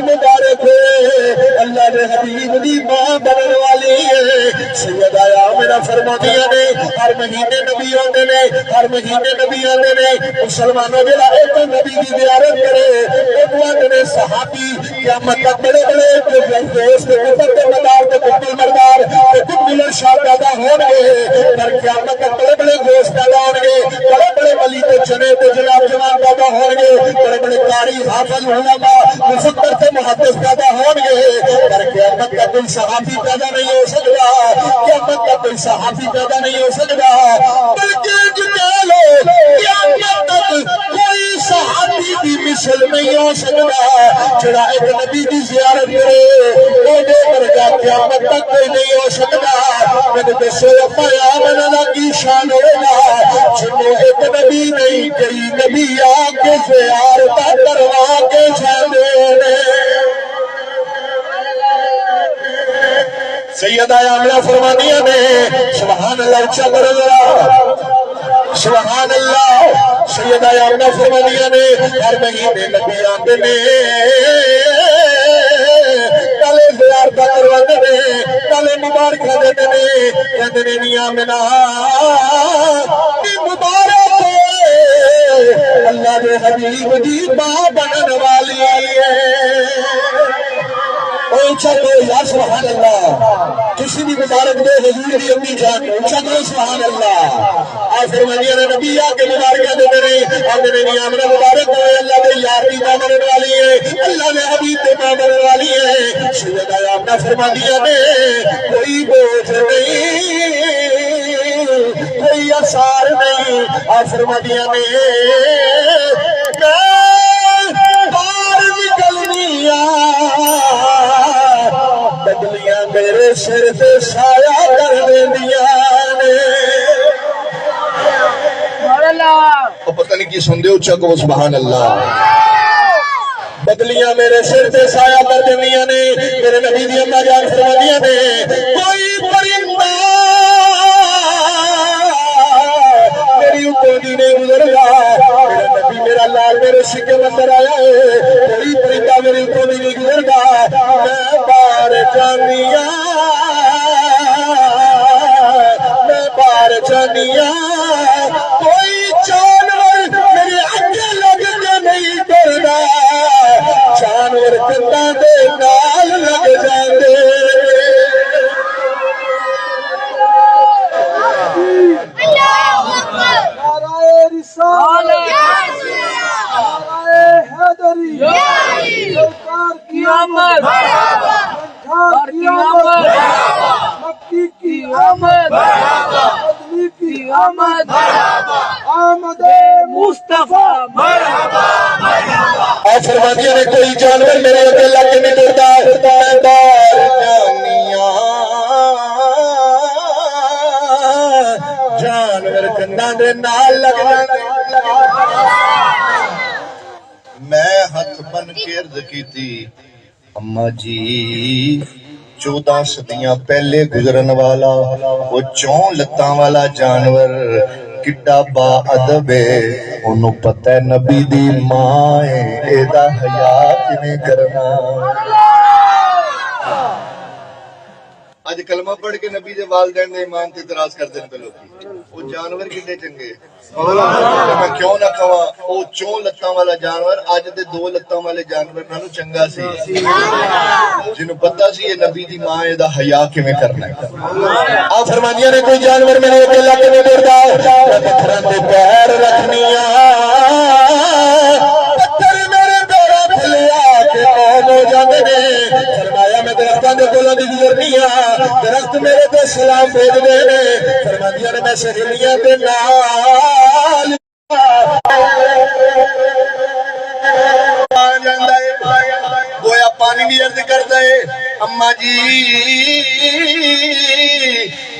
مبارک اللہ نے حبیب دی ماں بنن والی ہے سیدہ آمنہ فرماندیاں نے ہر مہینے نبی آندے نے ہر مہینے نبی آندے نے مسلمانوں جڑا ایک نبی دی زیارت کرے ایک وقت نے صحابی قیامت تک بڑے بڑے دوست کے اوپر کے مدار تے کل مردار تے کل شاہ پیدا ہون گے پر قیامت تک بڑے بڑے دوست پیدا ہون گے بڑے بڑے ولی تے جنے تے جناب جوان پیدا ہون گے بڑے بڑے قاری حافظ علماء مفکر تے محدث پیدا ہون گے پر قیامت کا کوئی صحابی پیدا نہیں ہو سکتا قیامت کا کوئی صحابی پیدا نہیں ہو سکتا بلکہ جتے لو قیامت تک کوئی صحابی بھی مثل نہیں ہو سکتا جڑا ایک نبی کی زیارت کرے وہ دے برگا قیامت تک کوئی نہیں ہو سکتا میں نے سے اپایا مننا کی شان ہوگا جنہوں ایک نبی نہیں کئی نبی آکے زیارتہ کروا کے جانے سیدہ آمنہ فرمانیہ نے سبحان اللہ اچھا کرو ذرا سبحان اللہ سیدہ آمنہ فرمانیہ نے ہر مہینے نبی آندے نے کالے زیارتہ کرواندے نے کالے مبارکہ دیتے نے کہتے نے نی آمنہ نی مبارک اللہ نے حبیب دی ماں بنن والی ہے اونچا کو یا سبحان اللہ کسی بھی مبارک دے حضور دی امی جان اونچا کو سبحان اللہ آج فرمانیہ نے نبی آکے مبارکہ دے میرے آدھے نے آمنہ مبارک ہوئے اللہ نے یار دی ماں بنن والی ہے اللہ نے حبیب دی ماں بنن والی ہے سیدہ آمنہ فرمانیہ نے کوئی بوجھ نہیں کوئی اثار نہیں آج فرمانیہ نے باہر نکلنی بدلیاں میرے سر تے سایہ کر دیندیاں نے اور پتہ نہیں کی سن دے اچھا کو سبحان اللہ بدلیاں میرے سر تے سایہ کر دیندیاں نے میرے نبی دی اماں جان فرماندیاں نے کوئی پرندہ میری اوپر دی نے گزر گا میرا نبی میرا لال میرے سکے مندر آیا ہے کوئی پرندہ میری اوپر دی نہیں گزر گا میں بار جانیاں میں بار جانیاں کوئی جانور میرے آگے لگ کے نہیں کرنا جانور کنداں دے نال لگ جاندے اور فرماندیاں نے کوئی جانور میرے اگے لگ کے نہیں ڈردا میں بار جانیاں جانور کنداں دے نال لگ جاندے میں ہاتھ بن کے عرض کیتی اماں جی 14 صدیاں پہلے گزرن والا وہ 4 لتاں والا جانور کڈا با ادب ہے انہوں پتہ ہے نبی دی ماں ہے ایدہ حیاء کنے کرنا آج کلمہ پڑھ کے نبی دے والدین نے ایمان تے اعتراض کر دیں پہ لوگ وہ جانور کتنے چنگے میں کیوں نہ کھوا وہ 4 لتاں والا جانور آج دے 2 لتاں والے جانور نالو چنگا سی جنہوں پتہ سی یہ نبی دی ماں ہے دا حیاء کیویں کرنا ہے آپ فرمانیاں نے کوئی جانور میرے اکیلا کے نہیں ڈردا پتھراں تے پیر رکھنیاں پتھر میرے پیراں تھلے آ کے قوم ہو جاندے نے فرمایا میں درختاں دے کولوں دی گزرنی درخت میرے تے سلام بھیج دے نے فرماندیاں نے میں سہیلیاں دے نال گویا پانی بھی عرض کردا ہے اماں جی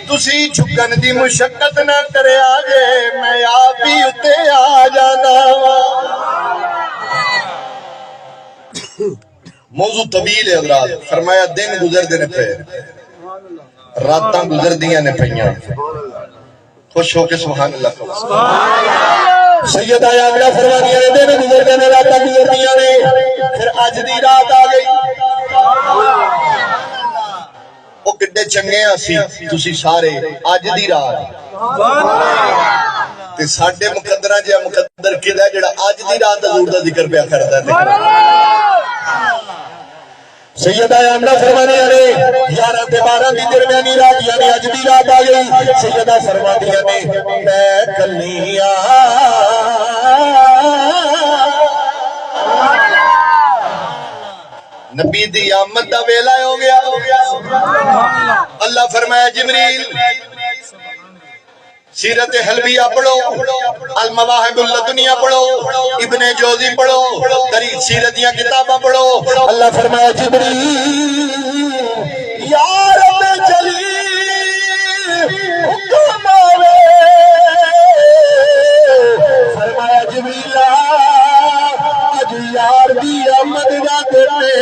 تسی جھکن دی مشقت نہ کرے آجے میں آپ ہی اتے آ جانا موضوع طویل ہے حضرات فرمایا دن گزر دینے پہ راتاں گزر دیاں نے پہیاں خوش ہو کے سبحان اللہ سید آمنہ فرمانیاں نے دن گزرتے نے راتاں گزردیاں نے پھر اج دی رات آ گئی وہ کڈے چنگے اسی تسی سارے اج دی رات تے ساڈے مقدراں جے مقدر کدا جڑا اج دی رات حضور دا ذکر پیا کردا ہے سیدہ آمنہ فرمانیاں نے 11 تے 12 دی درمیانی رات یعنی اج دی رات آ گئی سیدہ فرمانیاں نے میں کلیاں نبی دی آمد دا ویلا ہو گیا اللہ فرمایا جبریل سیرت حلبیہ پڑھو المواہب اللدنیہ پڑھو ابن جوزی پڑھو تاریخ سیرت دیاں کتاباں پڑھو اللہ فرمایا جبریل یا رب جلیل حکم آوے فرمایا جبریل آج یار دی آمد نہ کرنے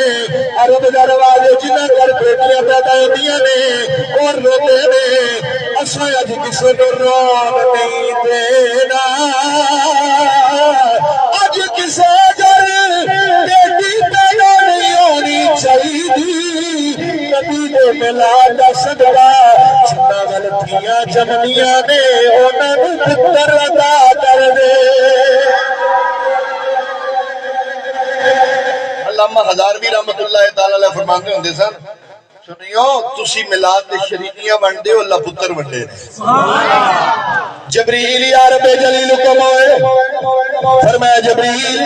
عرب دروازے جنہ کر بیٹیاں پیدا ہوندیاں نے اور روتے نے اساں اج کسے نوں رون نہیں دینا اج کسے گھر بیٹی پیدا نہیں ہونی چاہیے نبی دے میلاد دا صدقہ جنہ ول دھیاں جمنیاں نے انہاں نوں پتر عطا کر دے علامہ ہزاروی رحمت اللہ تعالی علیہ فرماندے ہوندے سن سنیو تسی میلاد دے شریکیاں بنڈے ہو اللہ پتر بنڈے جبریل یا رب جلیل حکم ہوئے فرمایا جبریل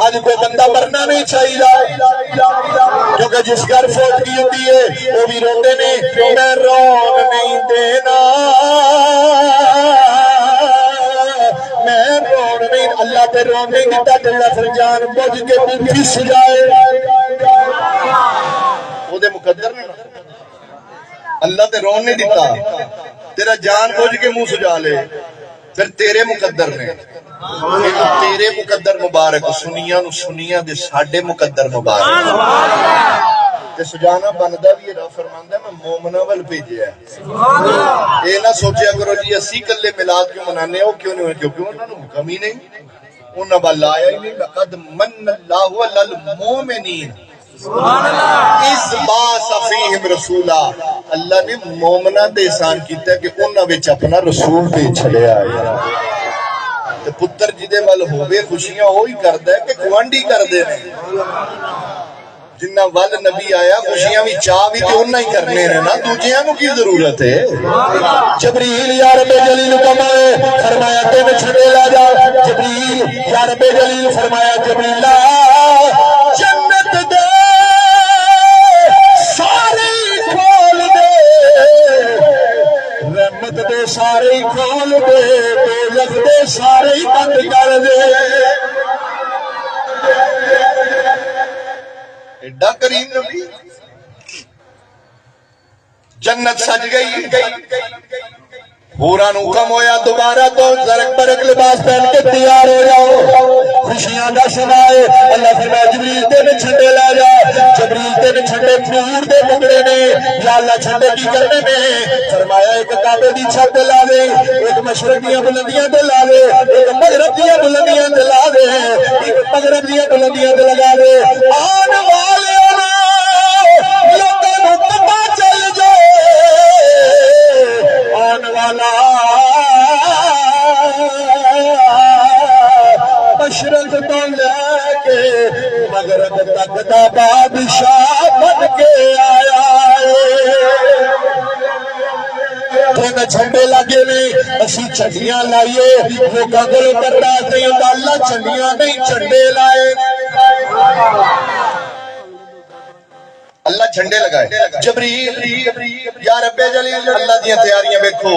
آج کوئی بندہ مرنا نہیں چاہیے کیونکہ جس گھر فوت کی ہوتی ہے وہ بھی روتے نے میں رون نہیں دینا میں رون نہیں اللہ تے رون نہیں دیتا تیرا فرجان بجھ کے پھس جائے وہ دے مقدر نے اللہ تے رون نہیں دیتا تیرا جان بوجھ کے منہ سجا لے پھر تیرے مقدر نے تیرے مقدر مبارک سنیاں دے ساڈے مقدر مبارک تے سجانا بندا بھی رب فرماندا ہے میں مومناں ول بھیجیا ہے اے نہ سوچیا کرو جی اسی کلے میلاد کیوں منانے او کیوں نہیں ہوئے کیونکہ انہاں نوں حکم ہی نہیں انہاں ول آیا ہی نہیں لقد من اللہ علی المؤمنین اس باس فیہم رسولہ اللہ نے مومنہ دے احسان کیتا ہے کہ انہاں وچ اپنا رسول بھیج چھڑیا ہے تے پتر جدے ول ہوے خوشیاں وہی کردا ہے کہ گوانڈی کردے نے جنہ ول نبی آیا خوشیاں بھی چاہ بھی تے انہاں ہی کرنے نے نا دوجیاں نوں کی ضرورت ہے جبریل یا رب جلیل حکم ہے فرمایا تین چھڑے لا جا جبریل یا رب جلیل فرمایا جبریل جنت دے رحمت دے سارے کھول دے دوزخ دے سارے بند کر دے ایڈا کریم نبی جنت سج گئی پورا نو کم ہویا دوبارہ تو زرق برق لباس پہن کے تیار ہو جاؤ خوشیاں دا سنائے اللہ فرمایا جبریل تین چھنڈے لا جا جبریل تین چھنڈے پھور دے پکڑے نے یا اللہ چھنڈے کی کرنے میں فرمایا ایک کعبے دی چھت لا دے ایک مشرق دیاں بلندیاں تے لا دے ایک مغرب دیاں بلندیاں تے لا دے ایک مغرب دیاں بلندیاں تے لگا دے آن والے لوکاں نوں پتہ چل جائے آن والا مشرق تو لے کے مغرب تک دا بادشاہ بن کے آیا ہے جھنڈے لگے نے اسی چھڑیاں لائیے لوکاں کول کردا نہیں ہوندا اللہ چھڑیاں نہیں جھنڈے لائے اللہ جھنڈے لگائے جبریل یا رب جلیل اللہ دیاں تیاریاں دیکھو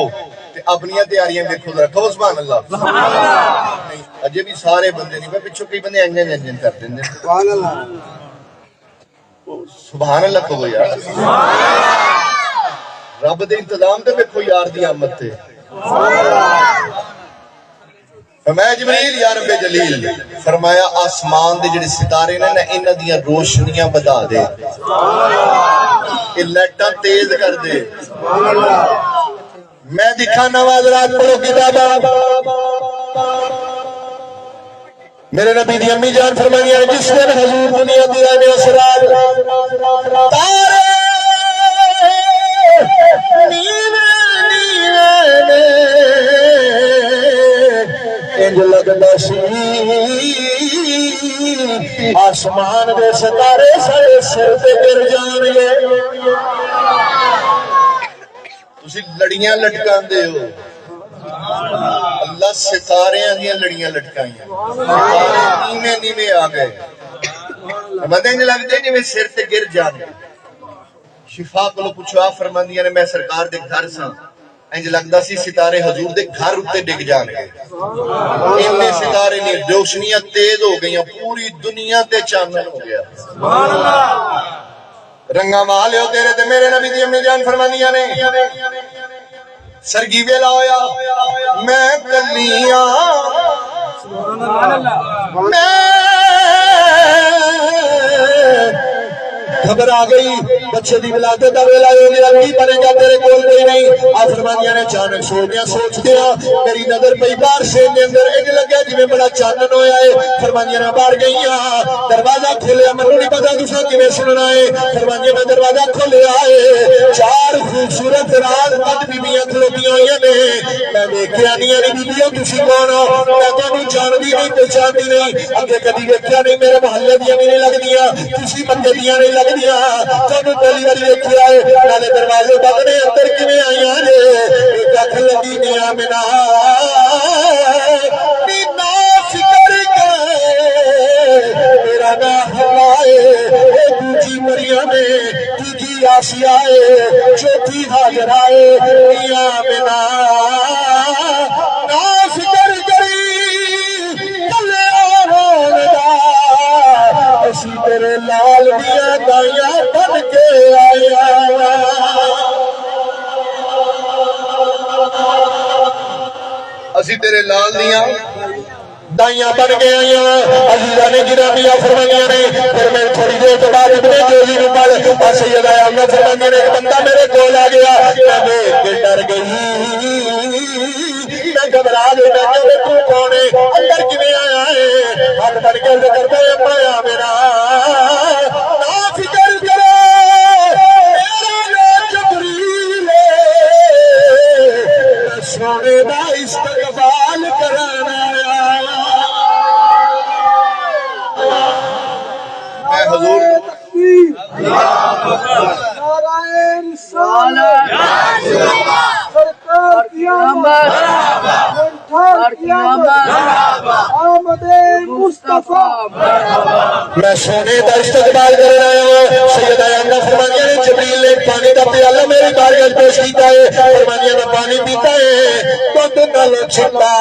تے اپنیاں تیاریاں دیکھو رکھو سبحان اللہ اجے بھی سارے بندے نہیں پچھو کئی بندے انجن کر دیندے سبحان اللہ سبحان اللہ کہو یار رب دے انتظام تے دیکھو یار دی آمد تے فرمایا جبریل یا رب جلیل فرمایا آسمان دے جڑے ستارے نے نا انہاں دیاں روشنیاں بدا دے یہ لائٹاں تیز کر دے میں دکھانا حضرات پڑھو کتاباں میرے نبی دی امی جان فرمائی ہے جس دن حضور دنیا دی آئے میں اسرار تارے نیوے نیوے انج لگدا سی آسمان دے ستارے سارے سر تے گر جان گے تسی لڑیاں لٹکاندے ہو اللہ ستارے دیا لڑیاں لٹکائیاں نیوے نیوے آ گئے بندے انج لگتے جی میں سر تے گر جان گے شفا کو پوچھو آپ فرماندیاں نے میں سرکار دے گھر سا انج لگدا سی ستارے حضور دے گھر اتے ڈگ جان گے اتنے ستارے نہیں روشنیاں تیز ہو گئیاں پوری دنیا تے چانن ہو گیا رنگا مالے ہو تیرے تے میرے نبی دی امی جان فرماندیاں نے سرگی ویلا ہویا میں کلیاں میں خبر آ گئی بچے دی ولادت دا ویلا ہو گیا کی بنے گا تیرے کول کوئی نہیں آ فرمانیاں نے اچانک سوچ دیا میری نظر پئی باہر سے اندر انج لگا جویں بڑا چانن ہویا ہے فرمانیاں نے باہر گئیاں دروازہ کھولیا مینوں نہیں پتہ تساں کیویں سننا ہے فرمانیاں نے دروازہ کھولیا ہے چار خوبصورت رات قد بیبیاں کھلوتیاں ہوئیاں نے میں ویکھیا نہیں بیبیاں تسی کون ہو میں تانوں جاندی نہیں پہچاندی نہیں اگے کدی ویکھیا نہیں میرے محلے دیاں نہیں لگدیاں تسی بندے دیاں نہیں لگدیاں تانوں پہلی واری ویکھیا ہے نالے دروازے بند نے اندر کیویں آئیاں نے ایک اکھ لگی نیا منا نا فکر کے میرا نام ہمائے دوجی مریم تیجی آسیہ چوتھی حاجرہ نیا منا نا فکر کری کلے آہون دا اسی تیرے لال دیا دائیاں بن کے آیا اسی تیرے لال دیاں دائیاں بن گئے آئیاں عزیزہ نے گرامیہ فرمانیاں نے پھر میں تھوڑی دیر تو بعد اپنے جوزی نو پڑھ اور سیدہ آمنہ فرمانیاں نے ایک بندہ میرے کول آ گیا میں دیکھ کے ڈر گئی میں گھبرا گئی میں کہ تو کون ہے اندر کیویں آیا ہے ہاتھ بن کے ذکر پہ پایا میرا نا فکر کرو میرا نام جبریل سونے دا استقبال کرانا میں حضور میں سونے دا استقبال کرنا آیا ہوں سیدہ آمنہ فرمانیہ نے جبریل نے پانی دا پیالہ میری بارگاہ پیش کیتا ہے فرمانیہ نے پانی پیتا ہے دودھ نالو چھٹا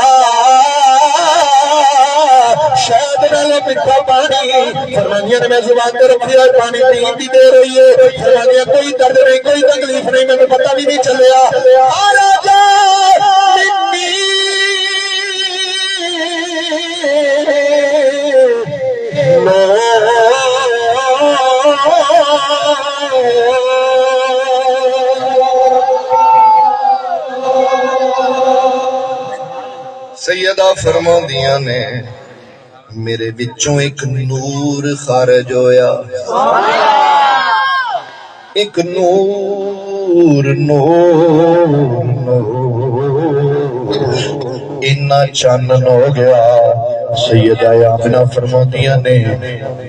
شاید نالو مٹھا پانی فرمانیہ نے میں زبان تے رکھی ہے پانی پین دی دیر ہوئی ہے فرمانیہ کوئی درد نہیں کوئی تکلیف نہیں میں پتہ بھی نہیں چلیا آراجہ منی سیدہ فرماندیاں نے میرے وچوں ایک نور خارج ہویا ایک نور اتنا چانن ہو گیا سیدہ آمنہ فرماندیاں نے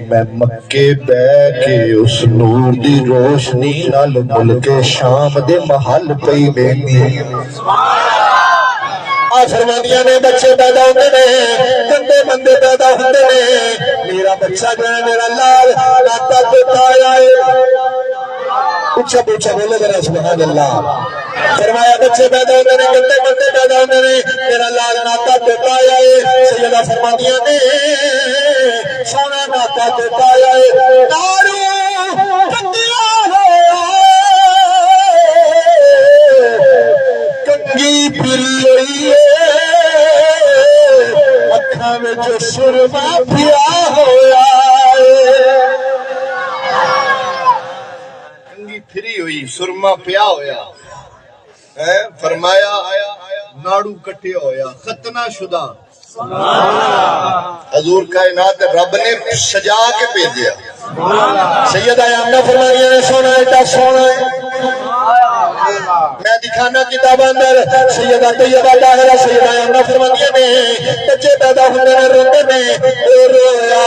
میں مکے بے کے اس نور دی روشنی نال ملک شام دے محل پئی بیندی فرمانیاں نے بچے پیدا ہوتے نے گندے بندے پیدا ہوتے نے میرا بچہ جو ہے میرا لال ناتا توتا آیا ہے اچھا پوچھا بولے ذرا سبحان اللہ فرمایا بچے پیدا ہوتے نے گندے بندے پیدا ہوتے نے میرا لال ناتا توتا آیا ہے سیدہ فرمانیاں نے سونا ناتا توتا آیا ہے دارو کندیا ہوا کنگی پھری ہوئی ہے اکھاں وچ سرما پیا ہویا کنگھی پھری ہوئی سرما پیا ہویا فرمایا ناڑو کٹیا ہویا ختنہ شدہ حضور کائنات رب نے سجا کے بھیجا. سیدہ آمنہ فرمانیہ نے سونا ایڈا سونا ہے. میں دکھانا کتاب اندر سیدہ طیبہ طاہرہ سیدہ آمنہ فرمانیہ نے بچے پیدا ہونے میں روتے میں اے رویا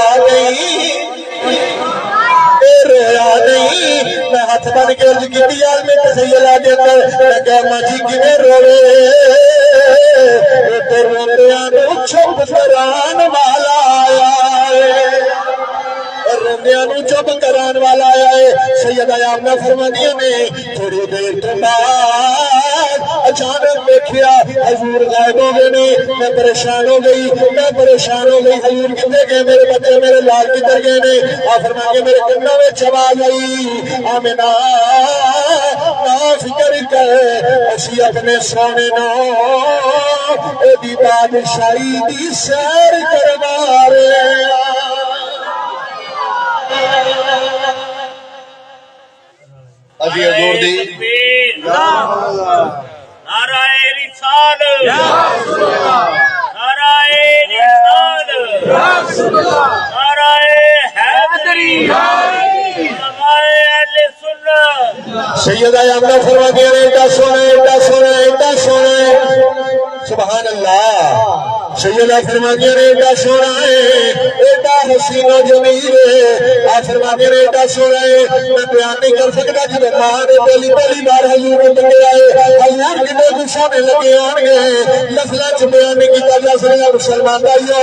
نہیں میں ہاتھ بن کے عرض کی دیال میں تسیل آجے کر میں کہا ماں جی کنے روے تو روتے آنو چھپ کران والا آیا ہے روندیانو چپ کران والا آیا ہے. سیدہ آمنہ فرمانیہ نے تھوڑی دیر تو بعد اچانک دیکھیا حضور غائب ہو گئے نے. میں پریشان ہو گئی حضور کدھر گئے میرے بچے میرے لال کدھر گئے نے. آپ فرمائیں گے میرے کنوں میں آواز آئی آمنہ نا فکر کر اسی اپنے سونے نو اے دی بادشاہی دی سیر کروا رہے ابھی حضور دی نعرہ رسالت نعرہ رسالت نعرہ حیدری علماء اہل سنت. سیدہ آمنہ فرماتی ہیں ایڈا سونا ہے سبحان اللہ. سیدہ فرماتی ہیں ایڈا سونا ہے ایڈا حسین و جمیل ہے. آپ فرماتی ہیں ایڈا سونا ہے میں بیان نہیں کر سکتا جب ماں نے پہلی بار حضور کو لگے آئے حضور کتنے کو سونے لگے آنگے لفظہ چھ بیان نہیں کیتا جا سکتا مسلمان دائیو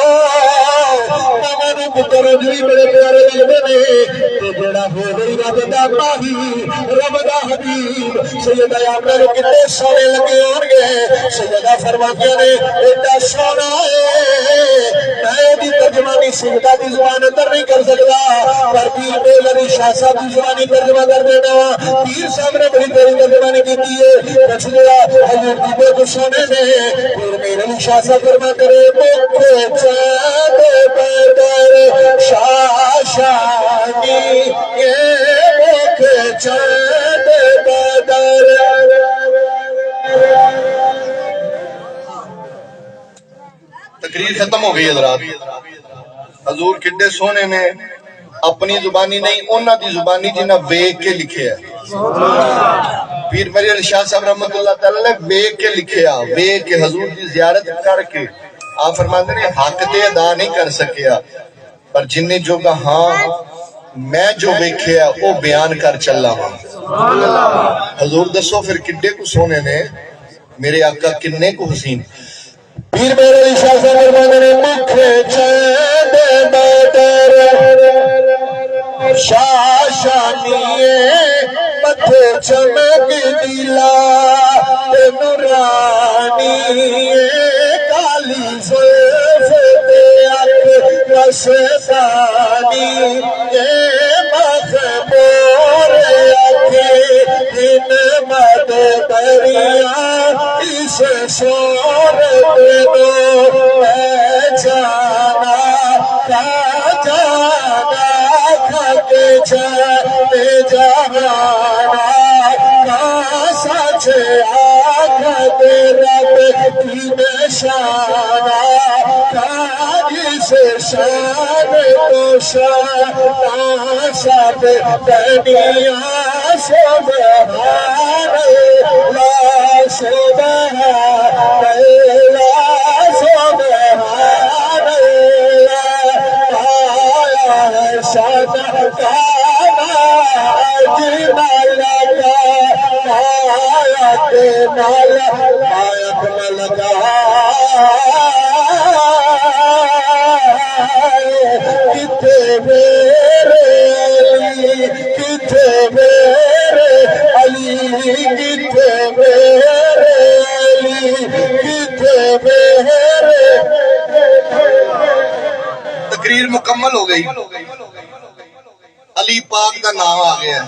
ماما نے پتر جوئی بڑے پیارے لگے نے تو جڑا ہو گئی رب دا ماہی رب دا حبیب سیدہ آمنہ نے کتنے سونے لگے آنگے. سیدہ فرماتی ہیں ایڈا سونا میں دی ترجمانی سیدہ دی زبان اندر نہیں کر سکتا پر پیر میل علی شاہ صاحب دی زبانی ترجمہ کر دینا. پیر صاحب نے بڑی تیری ترجمانی کی ہے رسولہ حضور کی بے کو سونے میں پیر میل علی شاہ صاحب فرما کرے مکھے چاند بدر شاہ شانی یہ مکھے چاند بدر. تقریر ختم ہو گئی حضرات. حضور کڈے سونے نے اپنی زبانی نہیں اونا دی زبانی جنہ ویک کے لکھے ہے. پیر میری علی شاہ صاحب رحمت اللہ تعالیٰ نے ویک کے لکھے ہے ویک کے حضور دی زیارت کر کے آپ فرماتے ہیں حق دے ادا نہیں کر سکیا پر جنہیں جو کہا میں جو ویکھے ہے وہ بیان کر چلا ہوں. حضور دسو پھر کڈے کو سونے نے میرے آقا کنے کو حسین. پیر میرے علی شاہ صاحب فرماتے ہیں مکھے چاند بدر شاہ شانیے متھے چمک دیلا نورانی کالی زلف تے اکھ مستانی مخمور اکھی ہنمت دریاں اس صورت نو میں جانا کے جانے جہانا کا سچ آخت رب کی نشانہ کا جس شان تو شان سب دنیا سبحان اللہ سبحان اللہ سبحان اللہ سدا کانا جمال کا آیت مال آیت ملکا کتے میرے علی کتے میرے علی کتے میرے علی کتے میرے. تقریر مکمل ہو گئی. علی پاک دا نام آ گیا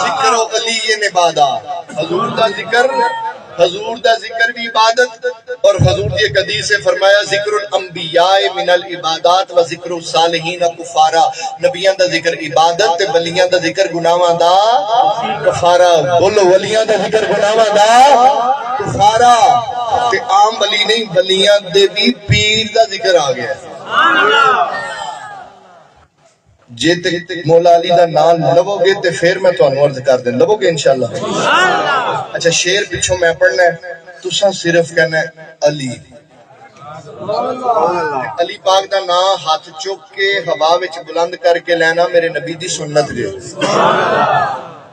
ذکر و علی نبادا. حضور دا ذکر حضور دا ذکر بھی عبادت، اور حضور دی ایک حدیث سے فرمایا ذکر الانبیاء من العبادات و ذکر الصالحین کفارا، نبیاں دا ذکر عبادت تے ولیاں دا ذکر گناہاں دا کفارا۔ بولو ولیاں دا ذکر گناہاں دا کفارا، تے عام ولی نہیں، ولیاں دے بھی پیر دا ذکر آ گیا ہے۔ جے تے مولا علی دا نام لو گے تے پھر میں تانوں عرض کر دیں، لو گے انشاءاللہ؟ اچھا شعر پچھوں میں پڑھنا ہے، تساں صرف کہنا ہے علی۔ علی پاک دا نام ہاتھ چک کے ہوا وچ بلند کر کے لینا میرے نبی دی سنت جے،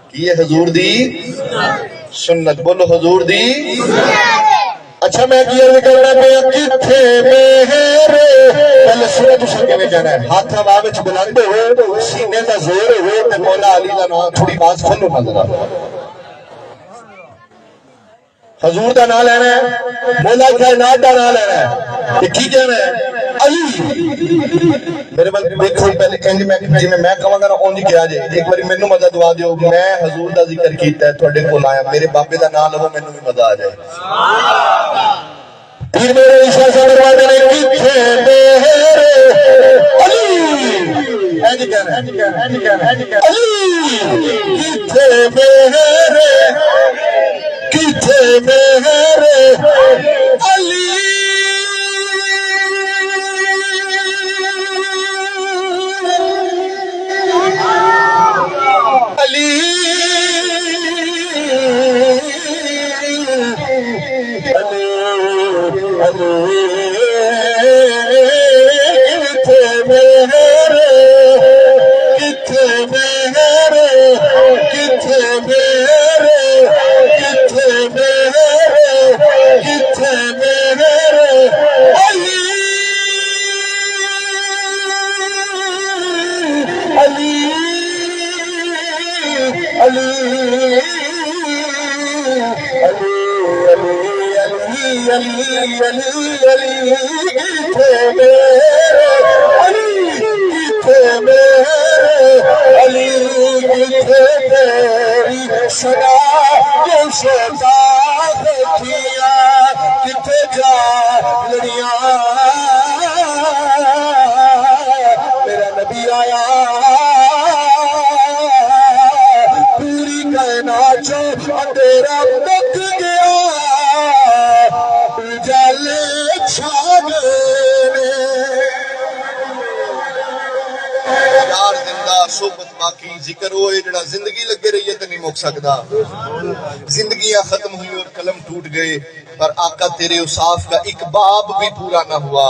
کی ہے حضور دی سنت، بولو حضور دی۔ اچھا میں کی عرض کرنا پیا، کتھے میرے، پہلے سورہ تو سن کے میں کہنا ہے، ہاتھ ہوا وچ بلند ہوئے، سینے دا زور ہوئے، تے مولا علی دا نام تھوڑی باز کھولو نظر آ، حضور دا نام لینا ہے، مولا کائنات دا نام لینا ہے، یہ کی کہنا ہے؟ علی۔ میرے بل دیکھو پہلے انج میں جی میں کہاں گا نا اونج کیا جائے، ایک باری مینوں مزہ دعا دیو، میں حضور دا ذکر کیتا ہے تھوڑے کول آیا، میرے بابے دا نام لو مینوں بھی مزہ آ جائے۔ پھر میرے عیسیٰ سے دروازے نے کتھے میرے علی، انج کہنا ہے علی، کتھے میرے، کتھے میرے علی، علی کتھے میرے، کتھے میرے، کتھے میرے، کتھے میرے، کتھے میرے علی، علی، علی، علی، علی، علی، علی، کتھے میرے علی، کتھے میرے علی، کتھے تیری صدا جو شیطان کیا، کتھے جا لڑیاں میرا نبی آیا، پوری کائنات جو اندھیرا مک گیا، جلے چھا گئے، یار زندہ صحبت باقی ذکر ہوئے جڑا زندگی لگے رہی ہے تو نہیں مک سکتا، زندگیاں ختم ہوئی اور قلم ٹوٹ گئے، پر آقا تیرے اصاف کا ایک باب بھی پورا نہ ہوا۔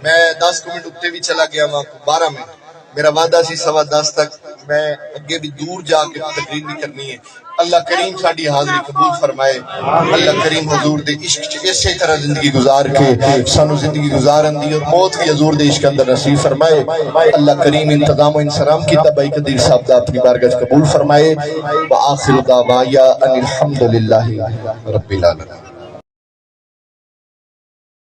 میں 10 منٹ اتے بھی چلا گیا وہاں 12 منٹ، میرا وعدہ سی 10:15 تک میں اگے بھی دور جا کے تقریر بھی کرنی ہے۔ اللہ کریم ساڈی حاضری قبول فرمائے، اللہ کریم حضور دے عشق چ اسی طرح زندگی گزار کے سانو زندگی گزارن دی اور موت بھی حضور دے عشق اندر نصیب فرمائے۔ اللہ کریم انتظام و انصرام کی تبائی قدیر صاحب دا اپنی بارگاہ قبول فرمائے۔ وآخر دعوایا ان الحمدللہ رب العالمین۔